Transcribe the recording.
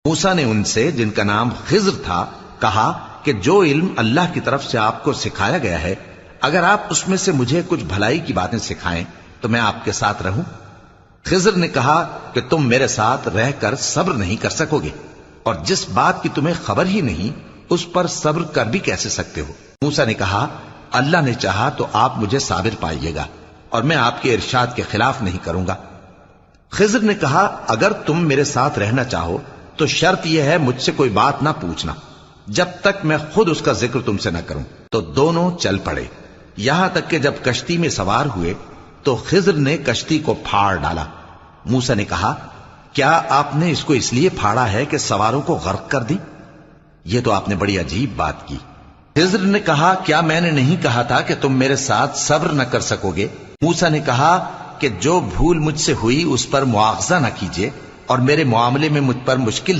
موسیٰ نے ان سے، جن کا نام خضر تھا، کہا کہ جو علم اللہ کی طرف سے آپ کو سکھایا گیا ہے، اگر آپ اس میں سے مجھے کچھ بھلائی کی باتیں سکھائیں تو میں آپ کے ساتھ رہوں۔ خضر نے کہا کہ تم میرے ساتھ رہ کر صبر نہیں کر سکو گے، اور جس بات کی تمہیں خبر ہی نہیں اس پر صبر کر بھی کیسے سکتے ہو؟ موسیٰ نے کہا اللہ نے چاہا تو آپ مجھے صابر پائیے گا، اور میں آپ کے ارشاد کے خلاف نہیں کروں گا۔ خضر نے کہا اگر تم میرے ساتھ رہنا چاہو تو شرط یہ ہے مجھ سے کوئی بات نہ پوچھنا جب تک میں خود اس کا ذکر تم سے نہ کروں۔ تو دونوں چل پڑے، یہاں تک کہ جب کشتی میں سوار ہوئے تو خضر نے کشتی کو پھاڑ ڈالا۔ موسیٰ نے کہا کیا آپ نے اس کو اس لیے پھاڑا ہے کہ سواروں کو غرق کر دی؟ یہ تو آپ نے بڑی عجیب بات کی۔ خضر نے کہا کیا میں نے نہیں کہا تھا کہ تم میرے ساتھ صبر نہ کر سکو گے؟ موسیٰ نے کہا کہ جو بھول مجھ سے ہوئی اس پر مواخذہ نہ کیجیے، اور میرے معاملے میں مجھ پر مشکل